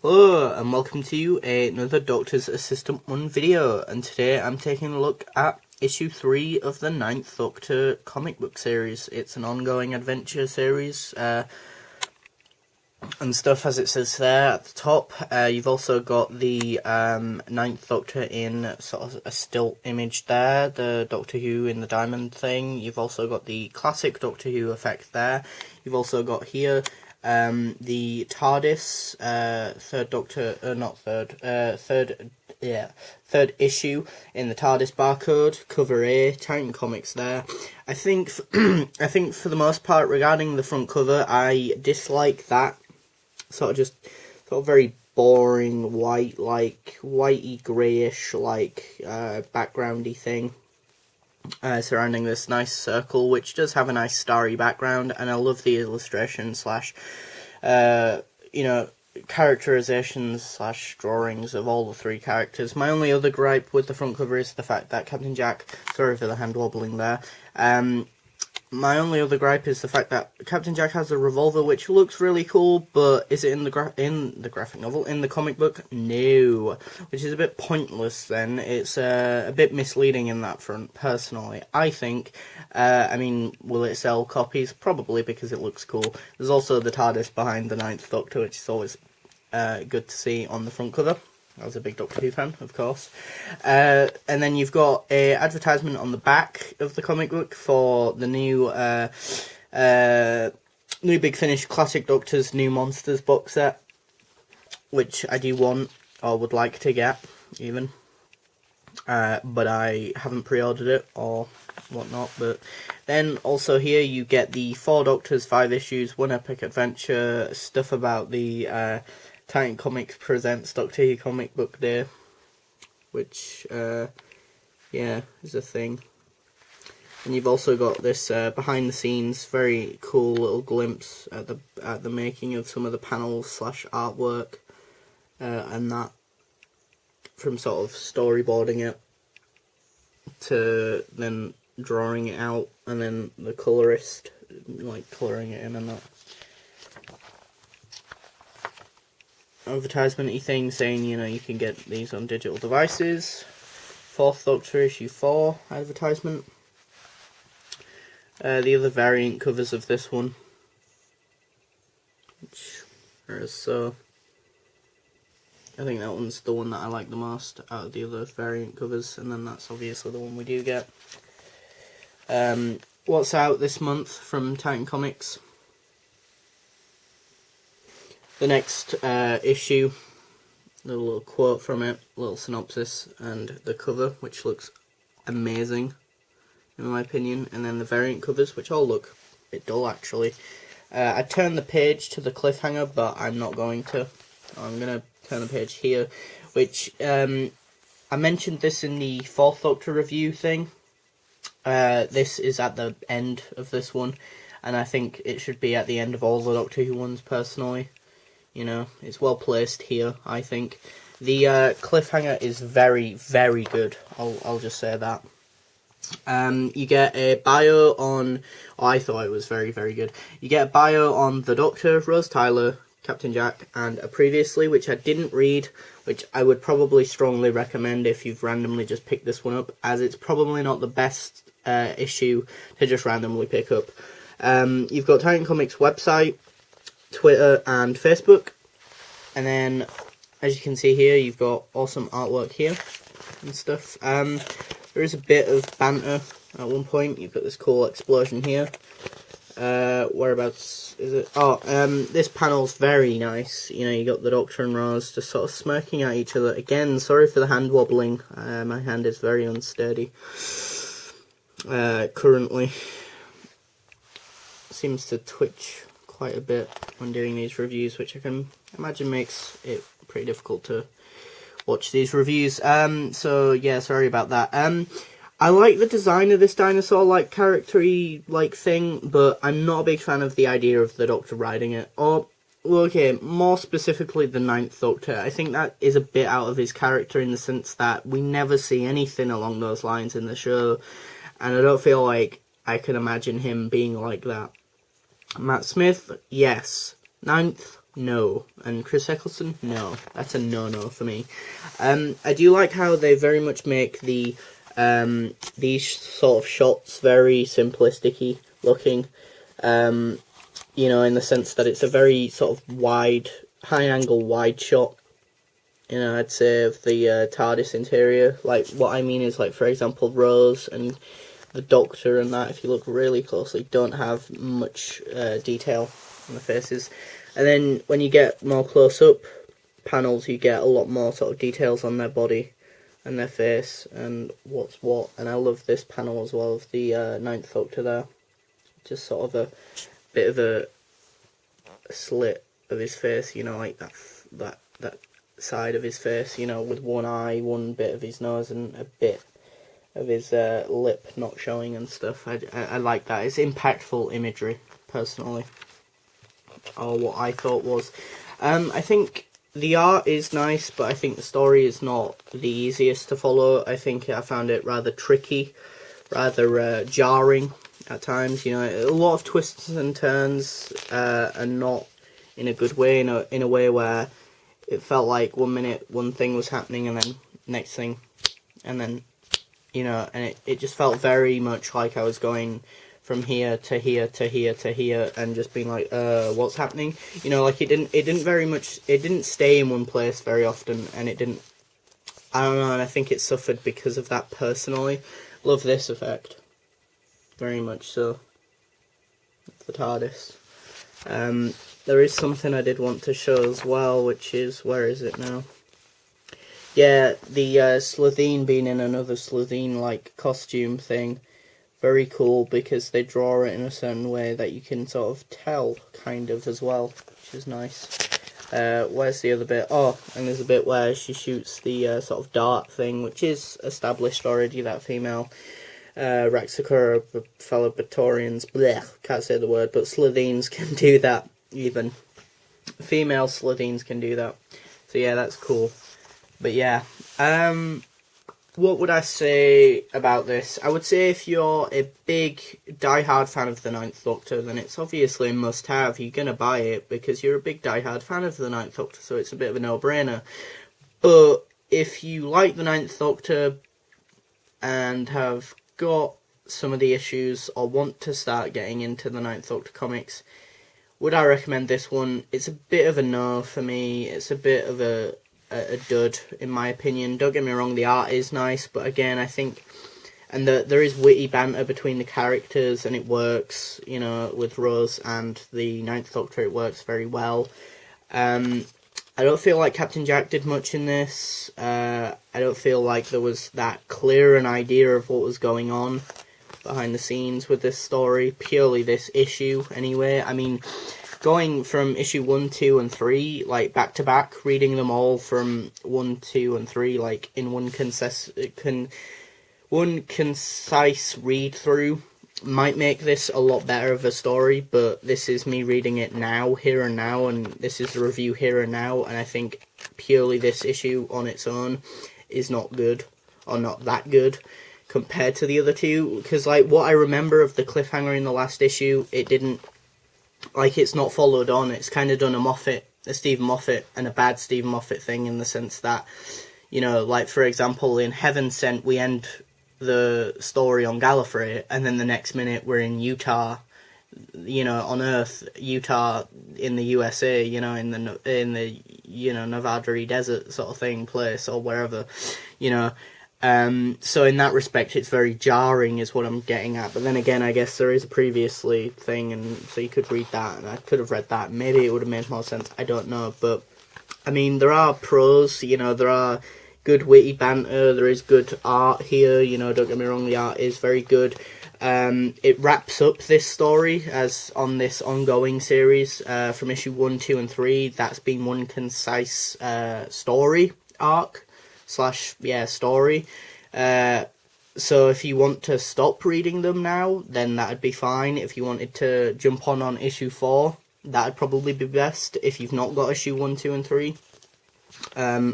Hello and welcome to another Doctor's Assistant 1 video, and today I'm taking a look at issue 3 of the 9th Doctor comic book series. It's an ongoing adventure series and stuff, as it says there at the top. You've also got the 9th Doctor in sort of a still image there, the Doctor Who in the diamond thing. You've also got the classic Doctor Who effect there. You've also got here the TARDIS, third issue in the TARDIS barcode, cover A, Titan Comics there. I think for the most part regarding the front cover, I dislike that sort of very boring white, like whitey greyish, like backgroundy thing surrounding this nice circle, which does have a nice starry background, and I love the illustration slash characterizations slash drawings of all the three characters. My only other gripe with the front cover is the fact that Captain Jack, sorry for the hand wobbling there, my only other gripe is the fact that Captain Jack has a revolver, which looks really cool, but is it in the graphic novel, in the comic book? No, which is a bit pointless then. It's a bit misleading in that front, personally, I think. I mean, will it sell copies? Probably, because it looks cool. There's also the TARDIS behind the 9th Doctor, which is always good to see on the front cover. I was a big Doctor Who fan, of course. And then you've got a advertisement on the back of the comic book for the new Big Finish Classic Doctors New Monsters box set, which I do want, or would like to get, even. But I haven't pre-ordered it, or whatnot. But then also here you get the 4 Doctors, 5 issues, 1 epic adventure, stuff about the Titan Comics presents Doctor Who Comic Book Day, which, yeah, is a thing. And you've also got this behind the scenes, very cool little glimpse at the making of some of the panels slash artwork, and that, from sort of storyboarding it to then drawing it out, and then the colorist like colouring it in and that. Advertisement-y thing saying, you can get these on digital devices. 4th Doctor issue 4 advertisement. The other variant covers of this one, which is so. I think that one's the one that I like the most out of the other variant covers, and then that's obviously the one we do get. What's out this month from Titan Comics? The next issue, a little quote from it, little synopsis, and the cover, which looks amazing, in my opinion, and then the variant covers, which all look a bit dull, actually. I turned the page to the cliffhanger, but I'm not going to. I'm going to turn the page here, which, I mentioned this in the 4th Doctor review thing. This is at the end of this one, and I think it should be at the end of all the Doctor Who ones, personally. It's well placed here, I think. The cliffhanger is very, very good. I'll just say that. You get a bio on... Oh, I thought it was very, very good. You get a bio on the Doctor, Rose Tyler, Captain Jack, and a previously, which I didn't read, which I would probably strongly recommend if you've randomly just picked this one up, as it's probably not the best issue to just randomly pick up. You've got Titan Comics website, Twitter and Facebook, and then as you can see here, you've got awesome artwork here and stuff. There is a bit of banter at one point. You've got this cool explosion here. Whereabouts is it? Oh, this panel's very nice. You got the Doctor and Rose just sort of smirking at each other. Again, sorry for the hand wobbling. My hand is very unsteady currently. Seems to twitch quite a bit when doing these reviews, which I can imagine makes it pretty difficult to watch these reviews. So yeah, sorry about that. I like the design of this dinosaur-like character-y like thing, but I'm not a big fan of the idea of the Doctor riding it. Or, well, okay, more specifically the 9th Doctor. I think that is a bit out of his character in the sense that we never see anything along those lines in the show, and I don't feel like I can imagine him being like that. Matt Smith, yes. 9th, no. And Chris Eccleston, no. That's a no-no for me. I do like how they very much make the these sort of shots very simplistic-y looking. You know, in the sense that it's a very sort of wide, high-angle wide shot. You know, I'd say of the TARDIS interior. Like, what I mean is, like, for example, Rose and the Doctor and that, if you look really closely, don't have much detail on the faces. And then when you get more close-up panels, you get a lot more sort of details on their body and their face and what's what. And I love this panel as well of the Ninth Doctor there. Just sort of a bit of a slit of his face, you know, like that side of his face, you know, with one eye, one bit of his nose, and a bit of his lip not showing and stuff. I like that. It's impactful imagery, personally. Or what I thought was. I think the art is nice, but I think the story is not the easiest to follow. I think I found it rather tricky, rather jarring at times. You know, a lot of twists and turns, and not in a good way. In a way where it felt like 1 minute one thing was happening, and then next thing, and then, you know, and it just felt very much like I was going from here to here to here to here, and just being like, what's happening? You know, like it didn't stay in one place very often, and I don't know, and I think it suffered because of that personally. Love this effect. Very much so. The TARDIS. There is something I did want to show as well, which is, where is it now? Yeah, the Slitheen being in another Slitheen-like costume thing. Very cool, because they draw it in a certain way that you can sort of tell, kind of, as well, which is nice. Where's the other bit? Oh, and there's a bit where she shoots the sort of dart thing, which is established already, that female Raxacura, fellow Batorians, blech, can't say the word, but Slitheens can do that, even. Female Slitheens can do that. So yeah, that's cool. But yeah, what would I say about this? I would say if you're a big, die-hard fan of the Ninth Doctor, then it's obviously a must-have. You're going to buy it because you're a big, die-hard fan of the Ninth Doctor, so it's a bit of a no-brainer. But if you like the Ninth Doctor and have got some of the issues or want to start getting into the Ninth Doctor comics, would I recommend this one? It's a bit of a no for me. It's a bit of a dud, in my opinion. Don't get me wrong, the art is nice, but again, I think, and there is witty banter between the characters, and it works, you know, with Rose and the Ninth Doctor, it works very well. I don't feel like Captain Jack did much in this. I don't feel like there was that clear an idea of what was going on behind the scenes with this story, purely this issue, anyway. I mean, going from issue 1, 2, and 3, like, back to back, reading them all from 1, 2, and 3, like, in one concise read-through, might make this a lot better of a story, but this is me reading it now, here and now, and this is the review here and now, and I think purely this issue on its own is not good, or not that good, compared to the other two, because, like, what I remember of the cliffhanger in the last issue, it didn't, like, it's not followed on. It's kind of done a Stephen Moffat, and a bad Stephen Moffat thing, in the sense that, you know, like, for example, in Heaven Sent, we end the story on Gallifrey, and then the next minute we're in Utah, you know, on Earth, Utah in the USA, you know, in the you know, Nevada desert sort of thing, place, or wherever, you know. So in that respect, it's very jarring, is what I'm getting at. But then again, I guess there is a previously thing, and so you could read that, and I could have read that. Maybe it would have made more sense. I don't know. But, I mean, there are pros, you know, there are good witty banter, there is good art here, you know, don't get me wrong, the art is very good. It wraps up this story as on this ongoing series from issue 1, 2, and 3. That's been one concise story arc. Story. So if you want to stop reading them now, then that'd be fine. If you wanted to jump on issue 4, that'd probably be best if you've not got issue 1, 2, and 3.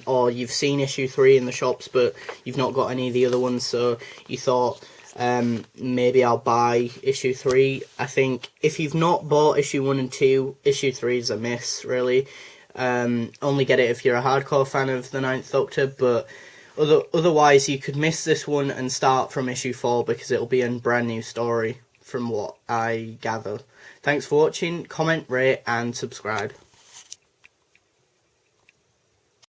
Or you've seen issue 3 in the shops, but you've not got any of the other ones, so you thought, Maybe I'll buy issue 3. I think if you've not bought issue 1 and 2, issue 3 is a miss, really. Only get it if you're a hardcore fan of the Ninth Doctor, but otherwise you could miss this one and start from issue 4 because it'll be a brand new story from what I gather. Thanks for watching, comment, rate and subscribe.